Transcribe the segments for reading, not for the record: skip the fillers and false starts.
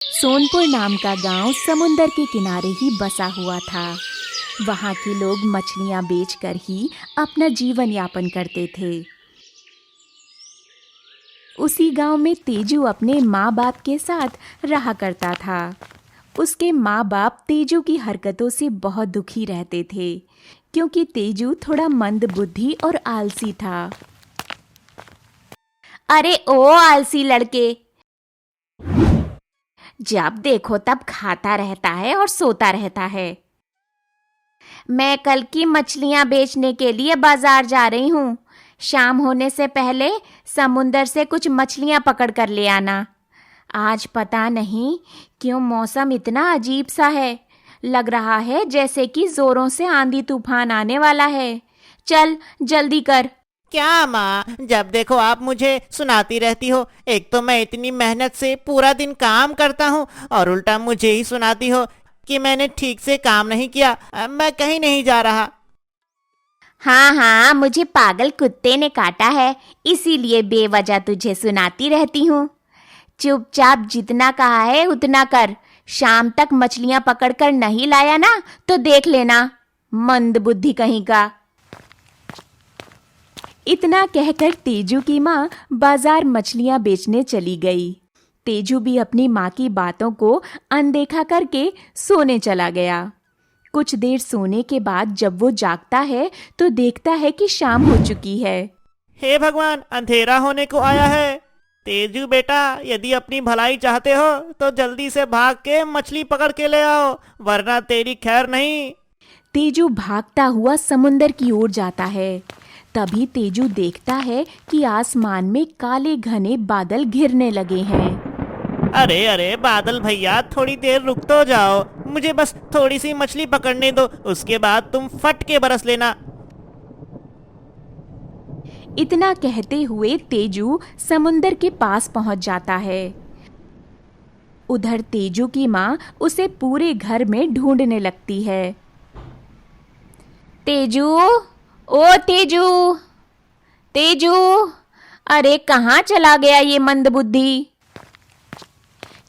सोनपुर नाम का गांव समुंदर के किनारे ही बसा हुआ था। वहां के लोग मछलियां बेचकर ही अपना जीवन यापन करते थे। उसी गांव में तेजू अपने माँ बाप के साथ रहा करता था। उसके माँ बाप तेजू की हरकतों से बहुत दुखी रहते थे, क्योंकि तेजू थोड़ा मंदबुद्धि और आलसी था। अरे ओ आलसी लड़के, जब देखो तब खाता रहता है और सोता रहता है। मैं कल की मछलियां बेचने के लिए बाजार जा रही हूँ। शाम होने से पहले समुंदर से कुछ मछलियां पकड़ कर ले आना। आज पता नहीं क्यों मौसम इतना अजीब सा है। लग रहा है जैसे कि जोरों से आंधी तूफान आने वाला है। चल जल्दी कर। क्या माँ, जब देखो आप मुझे सुनाती रहती हो। एक तो मैं इतनी मेहनत से पूरा दिन काम करता हूँ और उल्टा मुझे ही सुनाती हो कि मैंने ठीक से काम नहीं किया। अब मैं कहीं नहीं जा रहा। हाँ हाँ, मुझे पागल कुत्ते ने काटा है, इसीलिए बेवजह तुझे सुनाती रहती हूँ। चुपचाप जितना कहा है उतना कर। शाम तक मछलियां पकड़कर नहीं लाया ना तो देख लेना, मंदबुद्धि कहीं का। इतना कहकर तेजू की माँ बाजार मछलियां बेचने चली गई। तेजू भी अपनी माँ की बातों को अनदेखा करके सोने चला गया। कुछ देर सोने के बाद जब वो जागता है तो देखता है कि शाम हो चुकी है। हे भगवान, अंधेरा होने को आया है। तेजू बेटा, यदि अपनी भलाई चाहते हो तो जल्दी से भाग के मछली पकड़ के ले आओ, वरना तेरी खैर नहीं। तेजू भागता हुआ समुंदर की ओर जाता है। तभी तेजू देखता है कि आसमान में काले घने बादल घिरने लगे हैं। अरे अरे बादल भैया, थोड़ी देर रुक तो जाओ। मुझे बस थोड़ी सी मछली पकड़ने दो, उसके बाद तुम फट के बरस लेना। इतना कहते हुए तेजू समुंदर के पास पहुंच जाता है। उधर तेजू की माँ उसे पूरे घर में ढूंढने लगती है। तेजू, ओ तेजू, तेजू, अरे कहाँ चला गया ये मंदबुद्धि?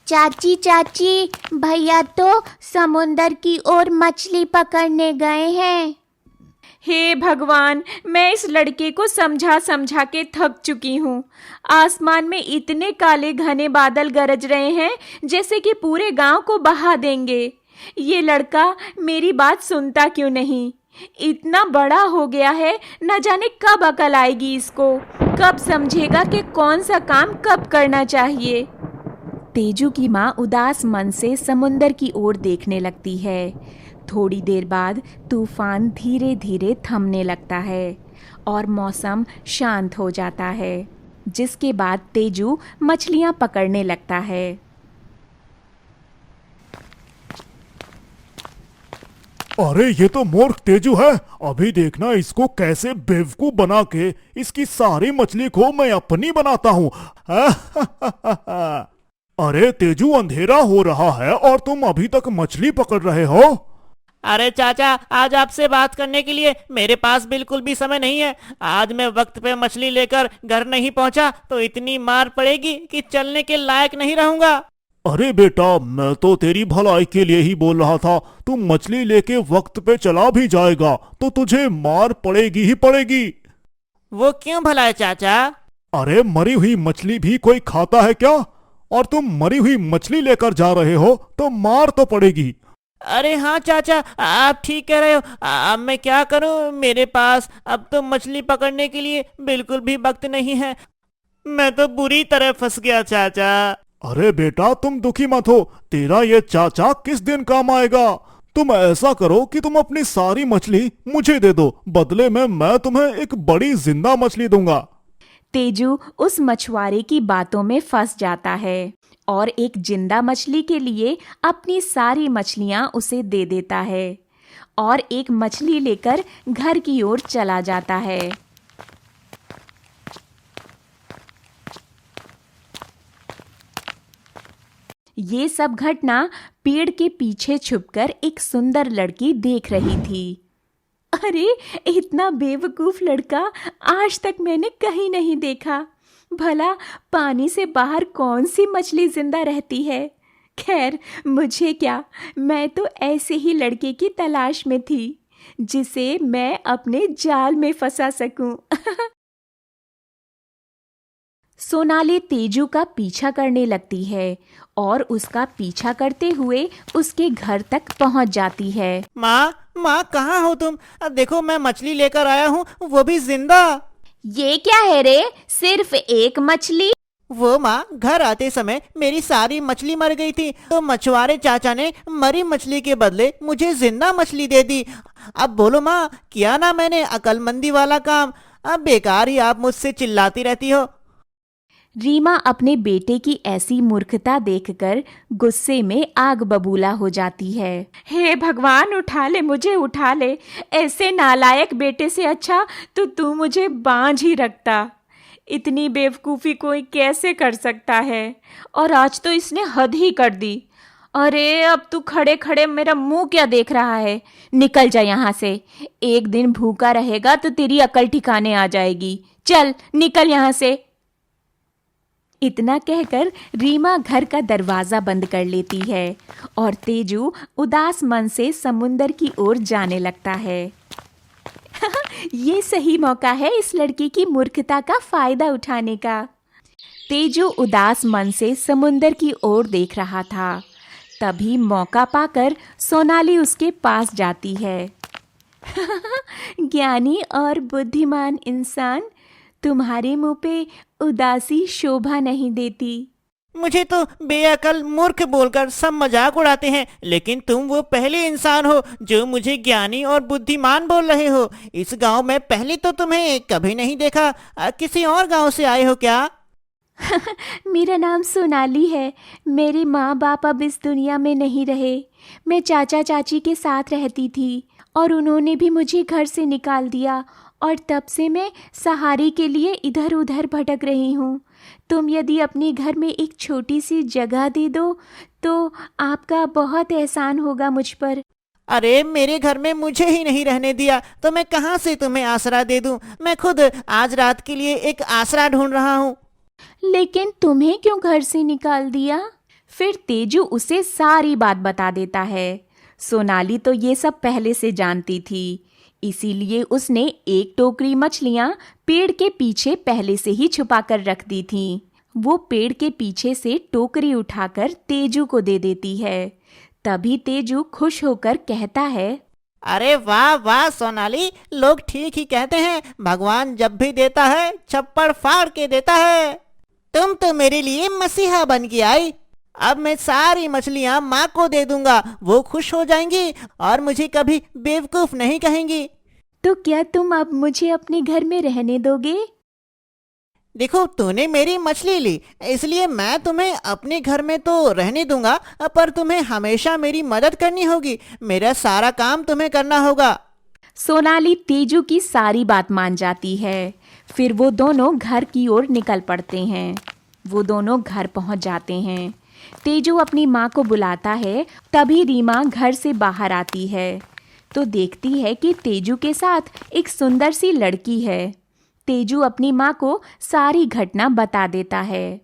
चाची चाची, भैया तो समुंदर की ओर मछली पकड़ने गए हैं। हे भगवान, मैं इस लड़के को समझा समझा के थक चुकी हूँ। आसमान में इतने काले घने बादल गरज रहे हैं जैसे कि पूरे गांव को बहा देंगे। ये लड़का मेरी बात सुनता क्यों नहीं? इतना बड़ा हो गया है, न जाने कब अकल आएगी इसको, कब समझेगा कि कौन सा काम कब करना चाहिए। तेजू की माँ उदास मन से समुंदर की ओर देखने लगती है। थोड़ी देर बाद तूफान धीरे धीरे थमने लगता है और मौसम शांत हो जाता है, जिसके बाद तेजू मछलियाँ पकड़ने लगता है। अरे ये तो मूर्ख तेजू है। अभी देखना इसको कैसे बेवकूफ बना के इसकी सारी मछली को मैं अपनी बनाता हूँ। अरे तेजू, अंधेरा हो रहा है और तुम अभी तक मछली पकड़ रहे हो? अरे चाचा, आज आपसे बात करने के लिए मेरे पास बिल्कुल भी समय नहीं है। आज मैं वक्त पे मछली लेकर घर नहीं पहुंचा तो इतनी मार पड़ेगी कि चलने के लायक नहीं रहूंगा। अरे बेटा, मैं तो तेरी भलाई के लिए ही बोल रहा था। तू मछली लेके वक्त पे चला भी जाएगा तो तुझे मार पड़ेगी ही पड़ेगी। वो क्यों भला है चाचा? अरे मरी हुई मछली भी कोई खाता है क्या? और तुम मरी हुई मछली लेकर जा रहे हो तो मार तो पड़ेगी। अरे हाँ चाचा, आप ठीक कह रहे हो। अब मैं क्या करूं? मेरे पास अब तो मछली पकड़ने के लिए बिल्कुल भी वक्त नहीं है। मैं तो बुरी तरह फंस गया चाचा। अरे बेटा, तुम दुखी मत हो। तेरा ये चाचा किस दिन काम आएगा। तुम ऐसा करो कि तुम अपनी सारी मछली मुझे दे दो, बदले में मैं तुम्हें एक बड़ी जिंदा मछली दूंगा। तेजू उस मछुआरे की बातों में फंस जाता है और एक जिंदा मछली के लिए अपनी सारी मछलियां उसे दे देता है और एक मछली लेकर घर की ओर चला जाता है। ये सब घटना पेड़ के पीछे छुपकर एक सुंदर लड़की देख रही थी। अरे, इतना बेवकूफ लड़का आज तक मैंने कहीं नहीं देखा। भला पानी से बाहर कौन सी मछली जिंदा रहती है? खैर मुझे क्या, मैं तो ऐसे ही लड़के की तलाश में थी जिसे मैं अपने जाल में फंसा सकूं। सोनाली तेजू का पीछा करने लगती है और उसका पीछा करते हुए उसके घर तक पहुंच जाती है। माँ माँ कहाँ हो तुम? देखो मैं मछली लेकर आया हूँ, वो भी जिंदा। ये क्या है रे, सिर्फ एक मछली? वो माँ, घर आते समय मेरी सारी मछली मर गई थी, तो मछुआरे चाचा ने मरी मछली के बदले मुझे जिंदा मछली दे दी। अब बोलो माँ, किया ना मैंने अकलमंदी वाला काम? अब बेकार ही आप मुझसे चिल्लाती रहती हो। रीमा अपने बेटे की ऐसी मूर्खता देखकर गुस्से में आग बबूला हो जाती है। हे भगवान, उठा ले मुझे, उठा ले। ऐसे नालायक बेटे से अच्छा तो तू मुझे बांझ ही रखता। इतनी बेवकूफ़ी कोई कैसे कर सकता है? और आज तो इसने हद ही कर दी। अरे अब तू खड़े खड़े मेरा मुंह क्या देख रहा है? निकल जा यहाँ से। एक दिन भूखा रहेगा तो तेरी अकल ठिकाने आ जाएगी। चल निकल यहाँ से। इतना कहकर रीमा घर का दरवाजा बंद कर लेती है और तेजू उदास मन से समुंदर की ओर जाने लगता है। ये सही मौका है इस लड़की की मूर्खता का फायदा उठाने का। तेजू उदास मन से समुंदर की ओर देख रहा था। तभी मौका पाकर सोनाली उसके पास जाती है। ज्ञानी और बुद्धिमान इंसान, तुम्हारे मुंह पे उदासी शोभा नहीं देती। मुझे तो बेअकल मूर्ख बोलकर सब मजाक उड़ाते हैं, लेकिन तुम वो पहले इंसान हो जो मुझे ज्ञानी और बुद्धिमान बोल रहे हो। इस गांव में पहले तो तुम्हें कभी नहीं देखा। किसी और गांव से आए हो क्या? मेरा नाम सोनाली है। मेरे माँ बाप अब इस दुनिया में नहीं रहे। मैं चाचा चाची के साथ रहती थी और उन्होंने भी मुझे घर से निकाल दिया और तब से मैं सहारे के लिए इधर उधर भटक रही हूँ। तुम यदि अपने घर में एक छोटी सी जगह दे दो तो आपका बहुत एहसान होगा मुझ पर। अरे मेरे घर में मुझे ही नहीं रहने दिया तो मैं कहाँ से तुम्हें आसरा दे दूं? मैं खुद आज रात के लिए एक आसरा ढूंढ रहा हूँ। लेकिन तुम्हें क्यों घर से निकाल दिया? फिर तेजू उसे सारी बात बता देता है। सोनाली तो ये सब पहले से जानती थी, इसीलिए उसने एक टोकरी मछलियाँ पेड़ के पीछे पहले से ही छुपा कर रख दी थीं। वो पेड़ के पीछे से टोकरी उठाकर तेजू को दे देती है। तभी तेजू खुश होकर कहता है, अरे वाह वाह सोनाली, लोग ठीक ही कहते हैं, भगवान जब भी देता है छप्पड़ फाड़ के देता है। तुम तो मेरे लिए मसीहा बन के आई। अब मैं सारी मछलियाँ माँ को दे दूंगा, वो खुश हो जाएंगी और मुझे कभी बेवकूफ नहीं कहेंगी। तो क्या तुम अब मुझे अपने घर में रहने दोगे? देखो तूने मेरी मछली ली, इसलिए मैं तुम्हें अपने घर में तो रहने दूंगा, पर तुम्हें हमेशा मेरी मदद करनी होगी। मेरा सारा काम तुम्हें करना होगा। सोनाली तेजू की सारी बात मान जाती है। फिर वो दोनों घर की ओर निकल पड़ते हैं। वो दोनों घर पहुंच जाते हैं। तेजू अपनी माँ को बुलाता है। तभी रीमा घर से बाहर आती है तो देखती है कि तेजू के साथ एक सुंदर सी लड़की है। तेजू अपनी माँ को सारी घटना बता देता है।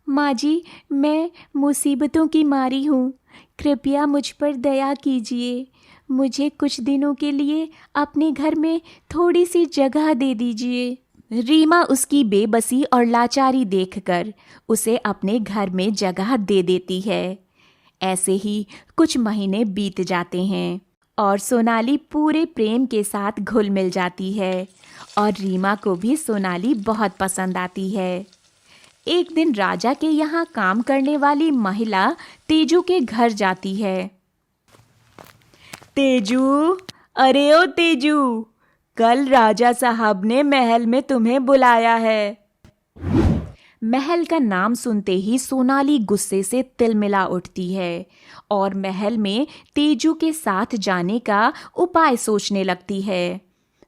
माँ जी, मैं मुसीबतों की मारी हूँ, कृपया मुझ पर दया कीजिए। मुझे कुछ दिनों के लिए अपने घर में थोड़ी सी जगह दे दीजिए। रीमा उसकी बेबसी और लाचारी देखकर उसे अपने घर में जगह दे देती है। ऐसे ही कुछ महीने बीत जाते हैं और सोनाली पूरे प्रेम के साथ घुल मिल जाती है और रीमा को भी सोनाली बहुत पसंद आती है। एक दिन राजा के यहाँ काम करने वाली महिला तेजू के घर जाती है। तेजू, अरे ओ तेजू, कल राजा साहब ने महल में तुम्हें बुलाया है। महल का नाम सुनते ही सोनाली गुस्से से तिलमिला उठती है और महल में तेजू के साथ जाने का उपाय सोचने लगती है।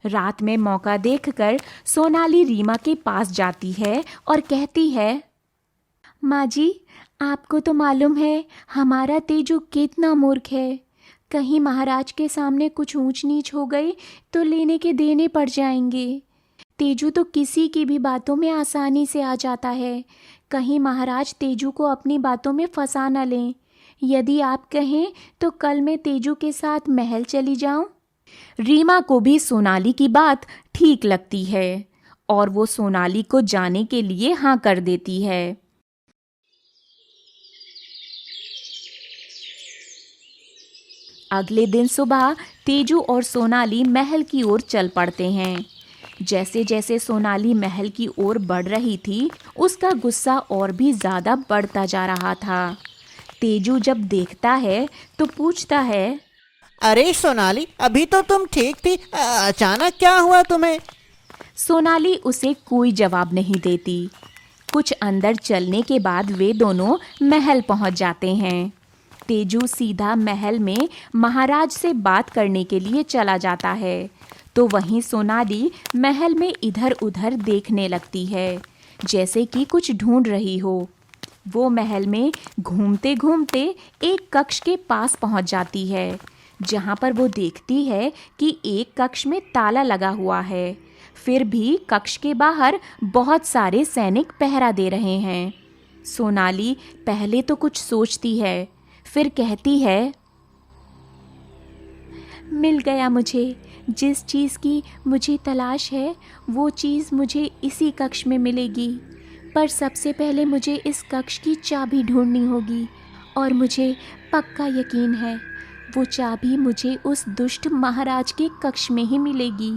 रात में मौका देखकर सोनाली रीमा के पास जाती है और कहती है, माँ जी, आपको तो मालूम है हमारा तेजू कितना मूर्ख है। कहीं महाराज के सामने कुछ ऊंच नीच हो गई तो लेने के देने पड़ जाएंगे। तेजू तो किसी की भी बातों में आसानी से आ जाता है। कहीं महाराज तेजू को अपनी बातों में फंसा न लें। यदि आप कहें तो कल मैं तेजू के साथ महल चली जाऊं। रीमा को भी सोनाली की बात ठीक लगती है और वो सोनाली को जाने के लिए हाँ कर देती है। अगले दिन सुबह तेजू और सोनाली महल की ओर चल पड़ते हैं। जैसे जैसे सोनाली महल की ओर बढ़ रही थी, उसका गुस्सा और भी ज़्यादा बढ़ता जा रहा था। तेजू जब देखता है तो पूछता है, अरे सोनाली, अभी तो तुम ठीक थी, अचानक क्या हुआ तुम्हें? सोनाली उसे कोई जवाब नहीं देती। कुछ अंदर चलने के बाद वे दोनों महल पहुंच जाते हैं। तेजू सीधा महल में महाराज से बात करने के लिए चला जाता है, तो वहीं सोनाली महल में इधर उधर देखने लगती है, जैसे कि कुछ ढूंढ रही हो। वो महल में घूमते घूमते एक कक्ष के पास पहुंच जाती है, जहां पर वो देखती है कि एक कक्ष में ताला लगा हुआ है। फिर भी कक्ष के बाहर बहुत सारे सैनिक पहरा दे रहे हैं। सोनाली पहले तो कुछ सोचती है, फिर कहती है, मिल गया मुझे। जिस चीज़ की मुझे तलाश है वो चीज़ मुझे इसी कक्ष में मिलेगी। पर सबसे पहले मुझे इस कक्ष की चाबी ढूंढनी होगी और मुझे पक्का यकीन है वो चाबी मुझे उस दुष्ट महाराज के कक्ष में ही मिलेगी।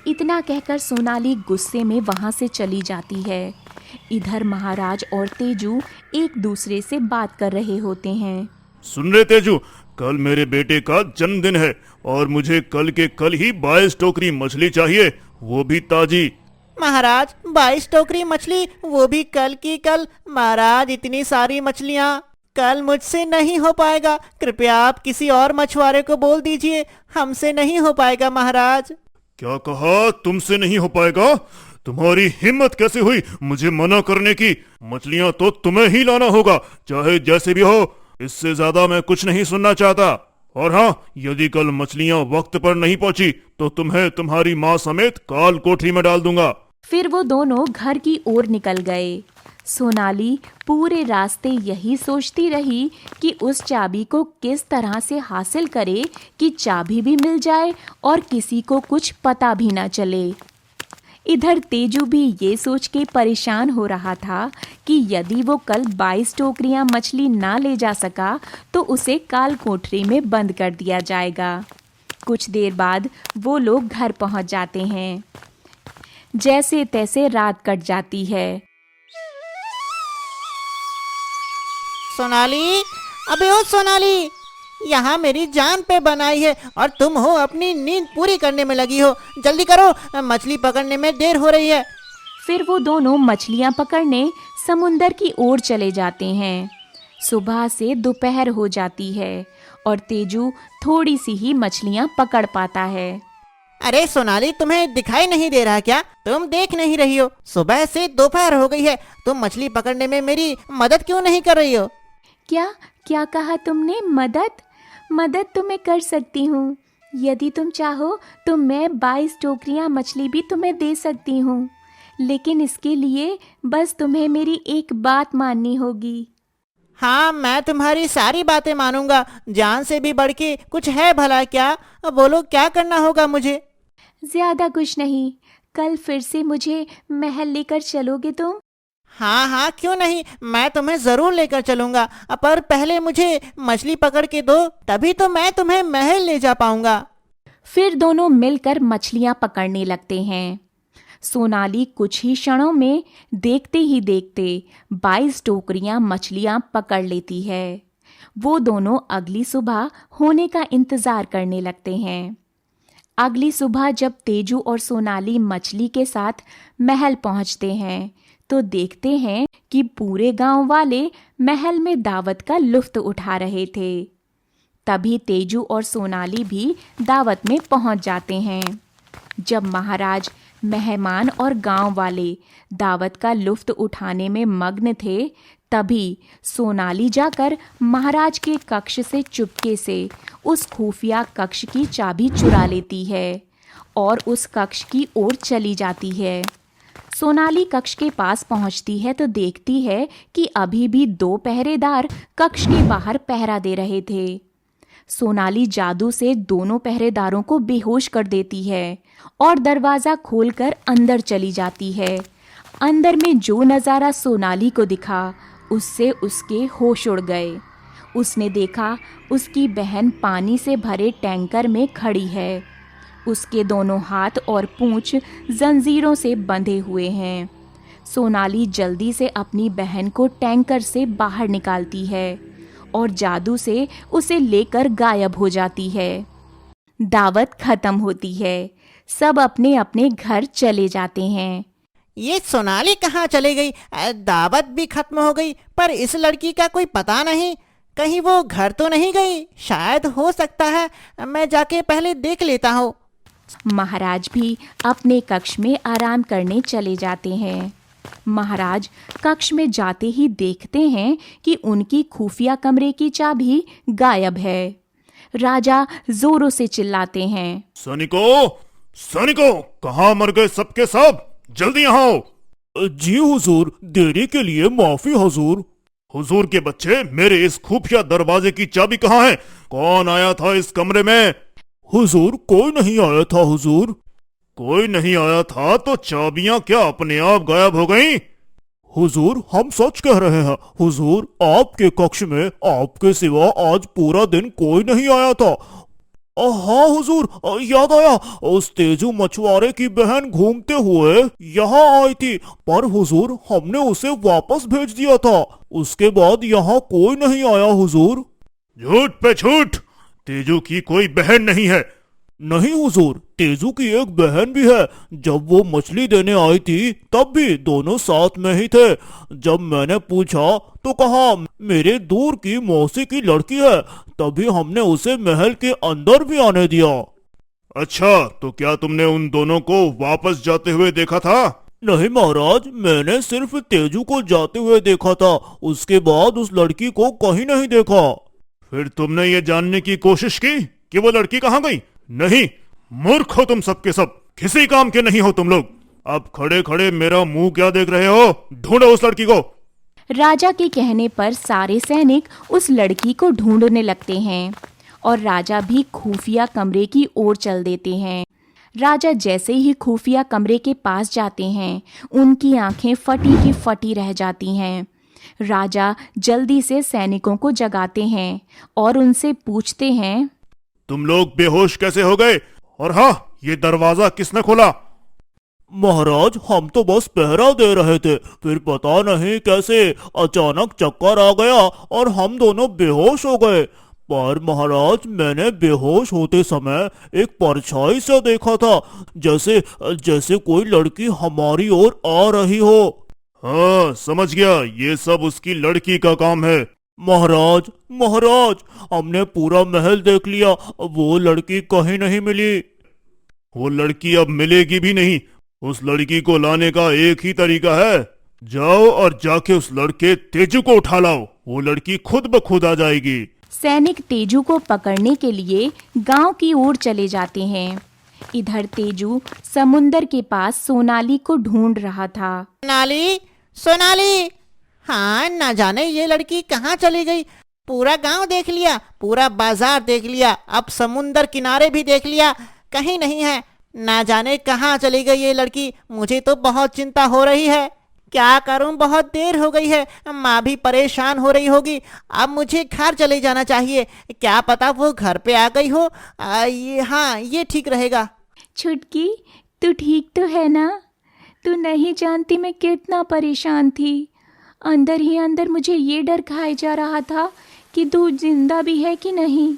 इतना कहकर सोनाली गुस्से में वहाँ से चली जाती है। इधर महाराज और तेजू एक दूसरे से बात कर रहे होते हैं। सुन रहे तेजू, कल मेरे बेटे का जन्मदिन है और मुझे कल के कल ही 22 टोकरी मछली चाहिए, वो भी ताजी। महाराज, 22 टोकरी मछली, वो भी कल की कल? महाराज, इतनी सारी मछलियाँ कल मुझसे नहीं हो पाएगा। कृपया आप किसी और मछुआरे को बोल दीजिए, हमसे नहीं हो पाएगा महाराज। क्या कहा? तुमसे नहीं हो पाएगा? तुम्हारी हिम्मत कैसे हुई मुझे मना करने की? मछलियाँ तो तुम्हें ही लाना होगा, चाहे जैसे भी हो। इससे ज्यादा मैं कुछ नहीं सुनना चाहता। और हाँ, यदि कल मछलियाँ वक्त पर नहीं पहुँची तो तुम्हें तुम्हारी माँ समेत काल कोठरी में डाल दूंगा। फिर वो दोनों घर की ओर निकल गए। सोनाली पूरे रास्ते यही सोचती रही कि उस चाबी को किस तरह से हासिल करे कि चाबी भी मिल जाए और किसी को कुछ पता भी ना चले। इधर तेजू भी ये सोच के परेशान हो रहा था कि यदि वो कल 22 टोकरियां मछली ना ले जा सका तो उसे काल कोठरी में बंद कर दिया जाएगा। कुछ देर बाद वो लोग घर पहुंच जाते हैं। जैसे तैसे रात कट जाती है। सोनाली, अबे ओ सोनाली, यहाँ मेरी जान पे बनाई है और तुम हो अपनी नींद पूरी करने में लगी हो। जल्दी करो, मछली पकड़ने में देर हो रही है। फिर वो दोनों मछलियाँ पकड़ने समुंदर की ओर चले जाते हैं। सुबह से दोपहर हो जाती है और तेजू थोड़ी सी ही मछलियाँ पकड़ पाता है। अरे सोनाली, तुम्हें दिखाई नहीं दे रहा क्या? तुम देख नहीं रही हो? सुबह से दोपहर हो गई है, तुम मछली पकड़ने में मेरी मदद क्यों नहीं कर रही हो? क्या क्या कहा तुमने? मदद तो मैं कर सकती हूँ। यदि तुम चाहो तो मैं 22 टोकरियाँ मछली भी तुम्हें दे सकती हूँ, लेकिन इसके लिए बस तुम्हें मेरी एक बात माननी होगी। हाँ, मैं तुम्हारी सारी बातें मानूंगा। जान से भी बढ़ के कुछ है भला क्या? बोलो, क्या करना होगा मुझे? ज्यादा कुछ नहीं, कल फिर से मुझे महल लेकर चलोगे तुम? हाँ हाँ, क्यों नहीं, मैं तुम्हें जरूर लेकर चलूंगा। पर पहले मुझे मछली पकड़ के दो, तभी तो मैं तुम्हें महल ले जा पाऊंगा। फिर दोनों मिलकर मछलियां पकड़ने लगते हैं। सोनाली कुछ ही क्षणों में देखते ही देखते 22 टोकरियां मछलियां पकड़ लेती है। वो दोनों अगली सुबह होने का इंतजार करने लगते हैं। अगली सुबह जब तेजू और सोनाली मछली के साथ महल पहुंचते हैं तो देखते हैं कि पूरे गांव वाले महल में दावत का लुत्फ उठा रहे थे। तभी तेजू और सोनाली भी दावत में पहुंच जाते हैं। जब महाराज, मेहमान और गांव वाले दावत का लुत्फ उठाने में मग्न थे, तभी सोनाली जाकर महाराज के कक्ष से चुपके से उस खुफिया कक्ष की चाबी चुरा लेती है और उस कक्ष की ओर चली जाती है। सोनाली कक्ष के पास पहुंचती है तो देखती है कि अभी भी 2 पहरेदार कक्ष के बाहर पहरा दे रहे थे। सोनाली जादू से दोनों पहरेदारों को बेहोश कर देती है और दरवाजा खोलकर अंदर चली जाती है। अंदर में जो नज़ारा सोनाली को दिखा उससे उसके होश उड़ गए। उसने देखा उसकी बहन पानी से भरे टैंकर में खड़ी है। उसके दोनों हाथ और पूंछ जंजीरों से बंधे हुए हैं। सोनाली जल्दी से अपनी बहन को टैंकर से बाहर निकालती है और जादू से उसे लेकर गायब हो जाती है। दावत खत्म होती है। सब अपने अपने घर चले जाते हैं। ये सोनाली कहाँ चली गई? दावत भी खत्म हो गई, पर इस लड़की का कोई पता नहीं। कहीं वो घर तो नहीं गई? शायद हो सकता है, मैं जाके पहले देख लेता हूँ। महाराज भी अपने कक्ष में आराम करने चले जाते हैं। महाराज कक्ष में जाते ही देखते हैं कि उनकी खुफिया कमरे की चाबी गायब है। राजा जोरों से चिल्लाते हैं, सैनिकों, सैनिकों, कहाँ मर गए सबके सब? जल्दी यहाँ आओ। जी हुजूर, देरी के लिए माफी हुजूर। हुजूर के बच्चे, मेरे इस खुफिया दरवाजे की चाबी कहाँ है? कौन आया था इस कमरे में? हुजूर, कोई नहीं आया था हुजूर। कोई नहीं आया था तो चाबियां क्या अपने आप गायब हो गईं? हुजूर, हम सच कह रहे हैं। हुजूर, आपके कक्ष में आपके सिवा आज पूरा दिन कोई नहीं आया था। हाँ हुजूर, याद आया, उस तेजू मछुआरे की बहन घूमते हुए यहाँ आई थी, पर हुजूर हमने उसे वापस भेज दिया था। उसके बाद यहाँ कोई नहीं आया हुजूर। झूठ पे झूठ, तेजू की कोई बहन नहीं है। नहीं हुजूर, तेजू की एक बहन भी है। जब वो मछली देने आई थी तब भी दोनों साथ में ही थे। जब मैंने पूछा तो कहा मेरे दूर की मौसी की लड़की है। तभी हमने उसे महल के अंदर भी आने दिया। अच्छा, तो क्या तुमने उन दोनों को वापस जाते हुए देखा था? नहीं महाराज, मैंने सिर्फ तेजू को जाते हुए देखा था। उसके बाद उस लड़की को कहीं नहीं देखा। फिर तुमने ये जानने की कोशिश की कि वो लड़की कहाँ गई? नहीं, मूर्ख हो तुम सबके सब, किसी काम के नहीं हो तुम लोग। अब खड़े खड़े मेरा मुंह क्या देख रहे हो? ढूंढो उस लड़की को। राजा के कहने पर सारे सैनिक उस लड़की को ढूंढने लगते हैं और राजा भी खुफिया कमरे की ओर चल देते हैं। राजा जैसे ही खुफिया कमरे के पास जाते हैं, उनकी आंखें फटी की फटी रह जाती हैं। राजा जल्दी से सैनिकों को जगाते हैं और उनसे पूछते हैं, तुम लोग बेहोश कैसे हो गए? और हाँ, ये दरवाजा किसने खोला? महाराज, हम तो बस पहरा दे रहे थे, फिर पता नहीं कैसे अचानक चक्कर आ गया और हम दोनों बेहोश हो गए। पर महाराज, मैंने बेहोश होते समय एक परछाई सा देखा था, जैसे जैसे कोई लड़की हमारी ओर आ रही हो। हाँ, समझ गया, ये सब उसकी लड़की का काम है। महाराज, महाराज, हमने पूरा महल देख लिया, वो लड़की कहीं नहीं मिली। वो लड़की अब मिलेगी भी नहीं। उस लड़की को लाने का एक ही तरीका है, जाओ और जाके उस लड़के तेजू को उठा लाओ। वो लड़की खुद ब खुद आ जाएगी। सैनिक तेजू को पकड़ने के लिए गांव की ओर चले जाते हैं। इधर तेजू समुंदर के पास सोनाली को ढूंढ रहा था। सोनाली, सोनाली, हाँ, ना जाने ये लड़की कहाँ चली गई। पूरा गांव देख लिया, पूरा बाजार देख लिया, अब समुंदर किनारे भी देख लिया, कहीं नहीं है। ना जाने कहाँ चली गई ये लड़की। मुझे तो बहुत चिंता हो रही है। क्या करूं, बहुत देर हो गई है। माँ भी परेशान हो रही होगी। अब मुझे घर चले जाना चाहिए। क्या पता वो घर पे आ गई हो। ये ठीक रहेगा। छुटकी, तू ठीक तो है ना? तू नहीं जानती मैं कितना परेशान थी। अंदर ही अंदर मुझे ये डर खाए जा रहा था कि तू जिंदा भी है कि नहीं।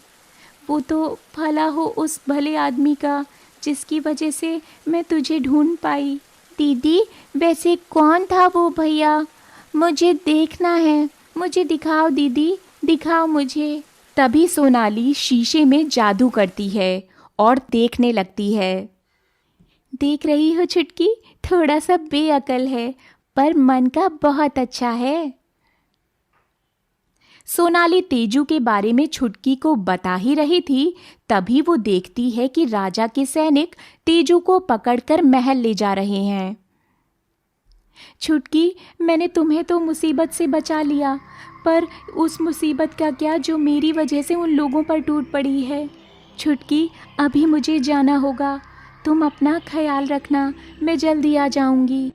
वो तो भला हो उस भले आदमी का जिसकी वजह से मैं तुझे ढूंढ पाई। दीदी, वैसे कौन था वो भैया? मुझे देखना है, मुझे दिखाओ दीदी, दिखाओ मुझे। तभी सोनाली शीशे में जादू करती है और देखने लगती है। देख रही हो छुटकी, थोड़ा सा बेअकल है पर मन का बहुत अच्छा है। सोनाली तेजू के बारे में छुटकी को बता ही रही थी, तभी वो देखती है कि राजा के सैनिक तेजू को पकड़कर महल ले जा रहे हैं। छुटकी, मैंने तुम्हें तो मुसीबत से बचा लिया, पर उस मुसीबत का क्या जो मेरी वजह से उन लोगों पर टूट पड़ी है। छुटकी, अभी मुझे जाना होगा, तुम अपना ख्याल रखना, मैं जल्दी आ जाऊंगी।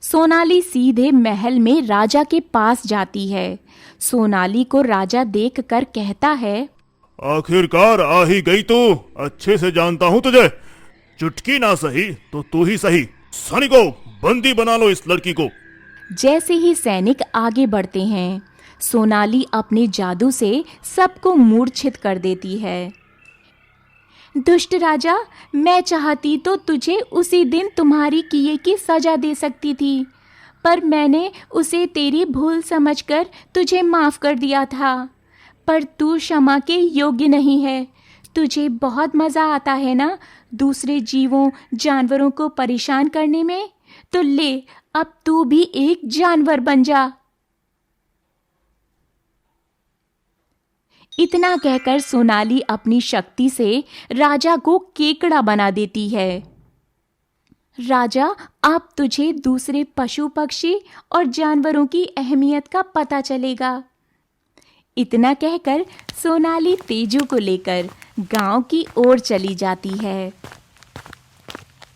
सोनाली सीधे महल में राजा के पास जाती है। सोनाली को राजा देखकर कहता है, आखिरकार आ ही गई तू। अच्छे से जानता हूँ तुझे। चुटकी ना सही तो तू ही सही। सैनिकों, बंदी बना लो इस लड़की को। जैसे ही सैनिक आगे बढ़ते हैं, सोनाली अपने जादू से सबको मूर्छित कर देती है। दुष्ट राजा, मैं चाहती तो तुझे उसी दिन तुम्हारी किए की सजा दे सकती थी, पर मैंने उसे तेरी भूल समझकर तुझे माफ कर दिया था। पर तू क्षमा के योग्य नहीं है। तुझे बहुत मज़ा आता है ना दूसरे जीवों जानवरों को परेशान करने में, तो ले, अब तू भी एक जानवर बन जा। इतना कहकर सोनाली अपनी शक्ति से राजा को केकड़ा बना देती है। राजा, अब तुझे दूसरे पशु पक्षी और जानवरों की अहमियत का पता चलेगा। इतना कहकर सोनाली तेजू को लेकर गांव की ओर चली जाती है।